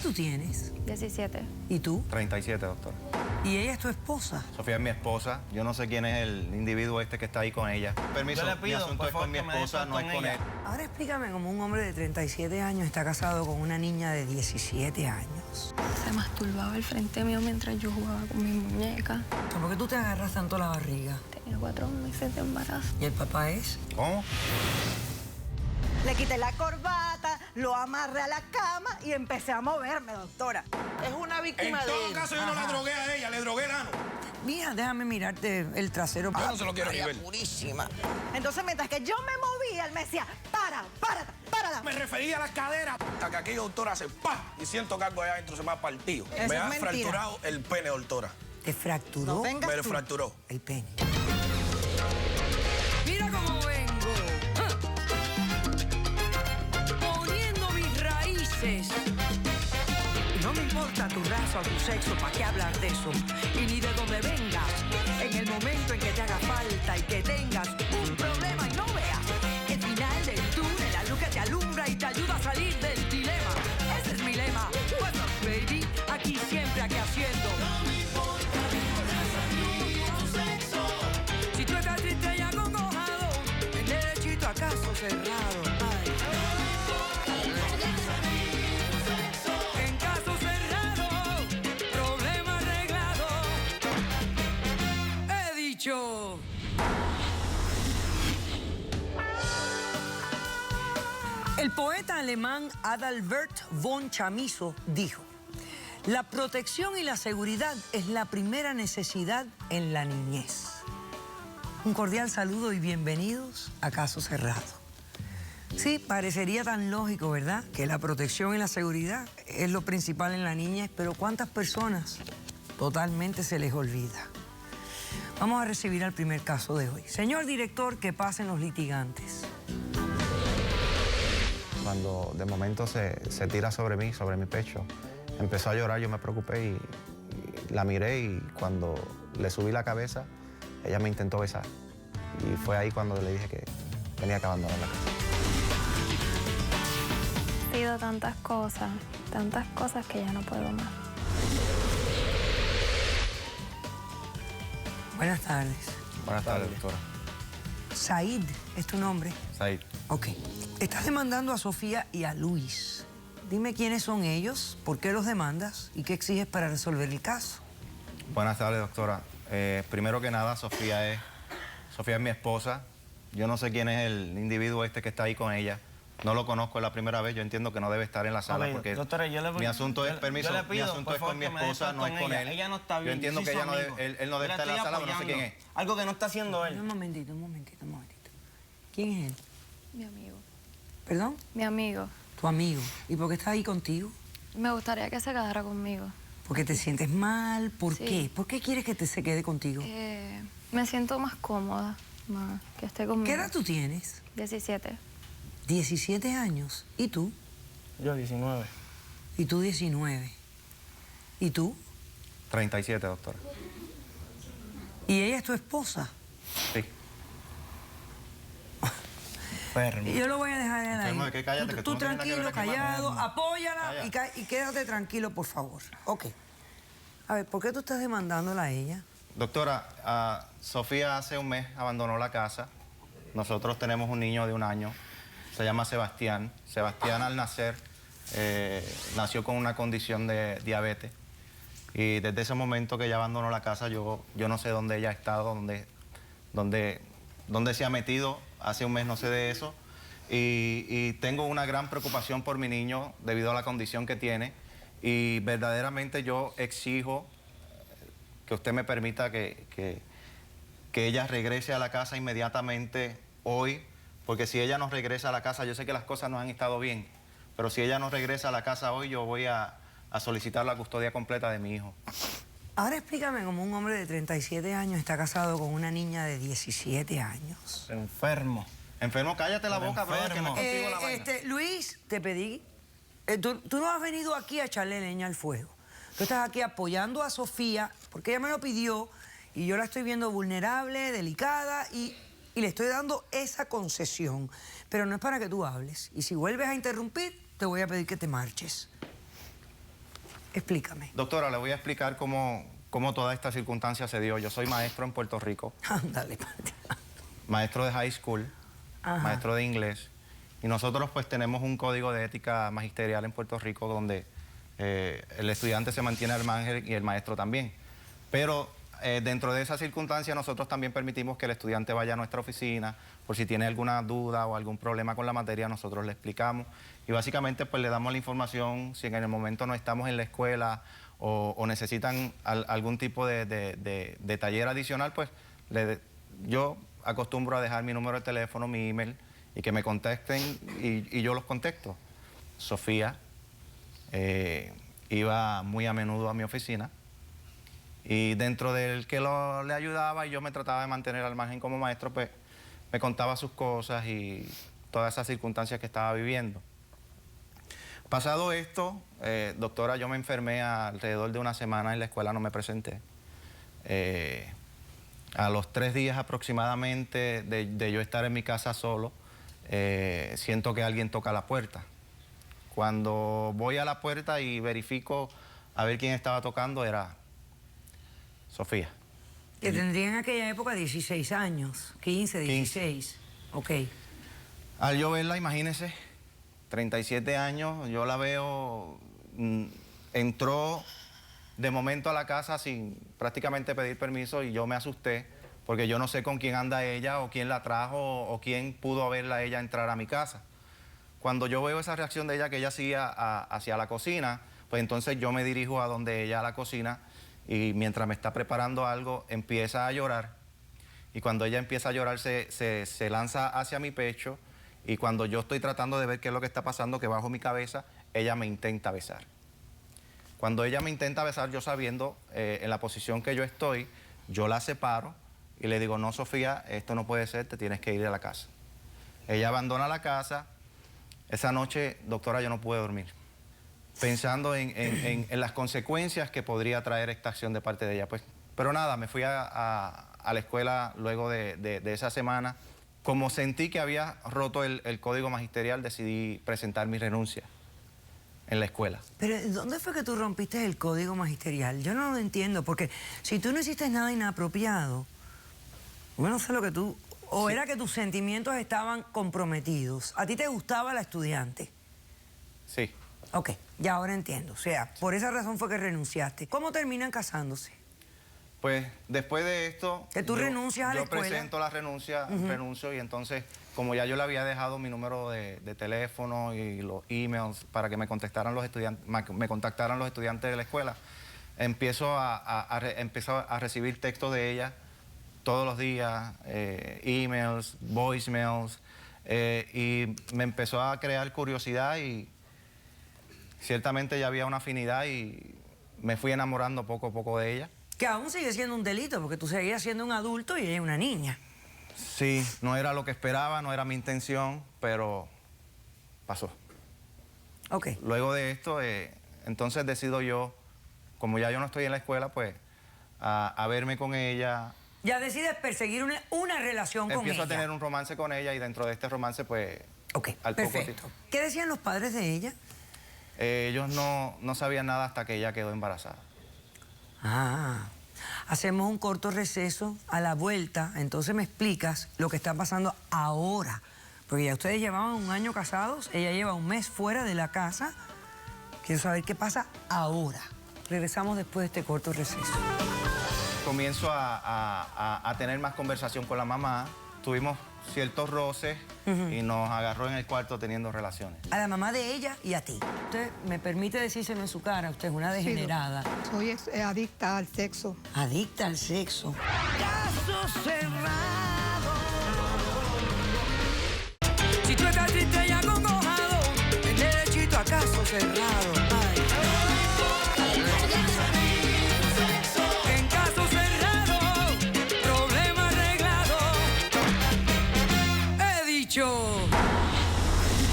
tú tienes? 17. ¿Y tú? 37, doctora. ¿Y ella es tu esposa? Sofía es mi esposa. Yo no sé quién es el individuo este que está ahí con ella. Permiso, Yo le pido, mi asunto por es con favor, mi que me esposa, deje no es con con ella. él. Ahora explícame cómo un hombre de 37 años está casado con una niña de 17 años. Se masturbaba al frente mío mientras yo jugaba con mi muñeca. ¿Por qué tú te agarras tanto la barriga? Tenía 4 meses de embarazo. ¿Y el papá es? ¿Cómo? Le quité la corbata, lo amarré a la cama y empecé a moverme, doctora. Es una víctima En de todo él. caso, yo no la drogué a ella, le drogué el ano. Mira, déjame mirarte el trasero. Yo no se lo quiero ni ver. Purísima. Entonces, mientras que yo me movía, él me decía, para. Me refería a las caderas. Hasta que aquí, doctora, hace ¡pah! Y siento que algo allá adentro se me ha partido. Eso Me es ha mentira. fracturado el pene, doctora. ¿Te fracturó No vengas Me lo tú. fracturó. el pene? Mira cómo vengo. Poniendo mis raíces. No me importa tu raza o tu sexo, ¿para qué hablar de eso? Y ni de dónde vengas. En el momento en que te haga falta y que tengas un problema y no veas el final del túnel, la luz que te alumbra y te ayuda a salir del dilema. Ese es mi lema. What's up, baby? Aquí siempre, aquí haciendo. No me importa tu sexo. Si tú estás triste y acongojado, ven derechito a caso cerrado. Ay. En caso cerrado, problema arreglado. He dicho. El poeta alemán Adalbert von Chamisso dijo: la protección y la seguridad es la primera necesidad en la niñez. Un cordial saludo y bienvenidos a Caso Cerrado. Sí, parecería tan lógico, ¿verdad?, que la protección y la seguridad es lo principal en la niñez, pero ¿cuántas personas totalmente se les olvida? Vamos a recibir al primer caso de hoy. Señor director, que pasen los litigantes. Cuando de momento se tira sobre mí, sobre mi pecho, empezó a llorar, yo me preocupé y la miré y cuando le subí la cabeza, ella me intentó besar. Y fue ahí cuando le dije que tenía que abandonar la casa. He sido tantas cosas que ya no puedo más. Buenas tardes. Buenas tardes, doctora. Said es tu nombre. Said. Ok. Estás demandando a Sofía y a Luis. Dime quiénes son ellos, por qué los demandas y qué exiges para resolver el caso. Buenas tardes, doctora. Primero que nada, Sofía es mi esposa. Yo no sé quién es el individuo este que está ahí con ella. No lo conozco, es la primera vez. Yo entiendo que no debe estar en la sala porque doctora, mi asunto es, permiso, yo le pido, mi asunto por es favor, con mi que me esposa, deje no es con ella. él. Ella no está bien. Yo entiendo yo que soy ella su no amigo. debe, él no debe Yo estar en la la sala, estoy pero no sé quién es. apoyando. Algo que no está haciendo él. Un momentito. ¿Quién es él? Mi amigo. ¿Perdón? Mi amigo. Tu amigo. ¿Y por qué está ahí contigo? Me gustaría que se quedara conmigo. ¿Porque te sientes mal? ¿Por Sí. qué? ¿Por qué quieres que se quede contigo? Me siento más cómoda, más que esté conmigo. ¿Qué edad tú tienes? 17. 17 años. ¿Y tú? Yo 19. ¿Y tú 19? ¿Y tú? 37, doctora. ¿Y ella es tu esposa? Sí. Perro. Y yo lo voy a dejar en Enfermo, ahí. ¿de qué? Cállate, que Tú tú no tienes nada que tranquilo, ver aquí, callado, mamá. apóyala y quédate tranquilo, por favor. Ok. A ver, ¿por qué tú estás demandándola a ella? Doctora, Sofía hace un mes abandonó la casa. Nosotros tenemos un niño de 1 año. Se llama Sebastián. Sebastián al nacer nació con una condición de diabetes. Y desde ese momento que ella abandonó la casa, yo no sé dónde ella ha estado, dónde se ha metido. Hace un mes no sé de eso. Y tengo una gran preocupación por mi niño debido a la condición que tiene. Y verdaderamente yo exijo que usted me permita que ella regrese a la casa inmediatamente hoy, porque si ella no regresa a la casa, yo sé que las cosas no han estado bien, pero si ella no regresa a la casa hoy, yo voy a solicitar la custodia completa de mi hijo. Ahora explícame cómo un hombre de 37 años está casado con una niña de 17 años. Enfermo. Enfermo, cállate la boca, brother, que no es contigo la vaina. Luis, te pedí, tú no has venido aquí a echarle leña al fuego. Tú estás aquí apoyando a Sofía, porque ella me lo pidió, y yo la estoy viendo vulnerable, delicada, y le estoy dando esa concesión. Pero no es para que tú hables. Y si vuelves a interrumpir, te voy a pedir que te marches. Explícame. Doctora, le voy a explicar cómo toda esta circunstancia se dio. Yo soy maestro en Puerto Rico, Ándale, maestro de high school, Ajá. maestro de inglés. Y nosotros pues tenemos un código de ética magisterial en Puerto Rico donde el estudiante se mantiene al margen y el maestro también. Pero dentro de esa circunstancia nosotros también permitimos que el estudiante vaya a nuestra oficina por si tiene alguna duda o algún problema con la materia, nosotros le explicamos y básicamente pues le damos la información si en el momento no estamos en la escuela o necesitan algún tipo de taller adicional, pues yo acostumbro a dejar mi número de teléfono, mi email y que me contesten y yo los contesto. Sofía iba muy a menudo a mi oficina y dentro del que le ayudaba y yo me trataba de mantener al margen como maestro, pues me contaba sus cosas y todas esas circunstancias que estaba viviendo. Pasado esto, doctora, yo me enfermé alrededor de una semana en la escuela, no me presenté. A los 3 días aproximadamente de yo estar en mi casa solo, siento que alguien toca la puerta. Cuando voy a la puerta y verifico a ver quién estaba tocando, era Sofía. Que tendría en aquella época 16 años, 15, 16. Ok. Al yo verla, imagínese, 37 años, yo la veo, entró de momento a la casa sin prácticamente pedir permiso y yo me asusté porque yo no sé con quién anda ella o quién la trajo o quién pudo verla ella entrar a mi casa. Cuando yo veo esa reacción de ella, que ella sigue hacia la cocina, pues entonces yo me dirijo a donde ella, a la cocina, y mientras me está preparando algo, empieza a llorar. Y cuando ella empieza a llorar, se lanza hacia mi pecho, y cuando yo estoy tratando de ver qué es lo que está pasando, que bajo mi cabeza, ella me intenta besar. Cuando ella me intenta besar, yo sabiendo en la posición que yo estoy, yo la separo y le digo, no, Sofía, esto no puede ser, te tienes que ir a la casa. Ella abandona la casa. Esa noche, doctora, yo no pude dormir, pensando en las consecuencias que podría traer esta acción de parte de ella. Pues, pero nada, me fui a la escuela luego de esa semana. Como sentí que había roto el código magisterial, decidí presentar mi renuncia en la escuela. Pero ¿dónde fue que tú rompiste el código magisterial? Yo no lo entiendo, porque si tú no hiciste nada inapropiado, bueno, no sé lo que tú... ¿O era que tus sentimientos estaban comprometidos? ¿A ti te gustaba la estudiante? Sí. Ok, ya ahora entiendo. O sea, por esa razón fue que renunciaste. ¿Cómo terminan casándose? Pues después de esto... Que tú renuncias a la escuela. Yo presento la renuncia, renuncio y entonces, como ya yo le había dejado mi número de teléfono y los emails para que me contactaran los estudiantes de la escuela, empiezo a recibir textos de ella todos los días, emails, voicemails, y me empezó a crear curiosidad y ciertamente ya había una afinidad y me fui enamorando poco a poco de ella. Que aún sigue siendo un delito, porque tú seguías siendo un adulto y ella una niña. Sí, no era lo que esperaba, no era mi intención, pero pasó. Ok. Luego de esto, entonces decido yo, como ya yo no estoy en la escuela, pues a verme con ella. Ya decides perseguir una relación con ella. Empiezo a tener un romance con ella y dentro de este romance, pues... Ok, perfecto. ¿Qué decían los padres de ella? Ellos no sabían nada hasta que ella quedó embarazada. Ah, hacemos un corto receso. A la vuelta, entonces me explicas lo que está pasando ahora. Porque ya ustedes llevaban 1 año casados, ella lleva 1 mes fuera de la casa. Quiero saber qué pasa ahora. Regresamos después de este corto receso. Comienzo a tener más conversación con la mamá. Tuvimos ciertos roces y nos agarró en el cuarto teniendo relaciones. A la mamá de ella y a ti. Usted me permite decírselo en su cara, usted es una degenerada. Soy adicta al sexo. Adicta al sexo. Caso cerrado. Si tú estás triste y acongojado, ven derechito a caso cerrado.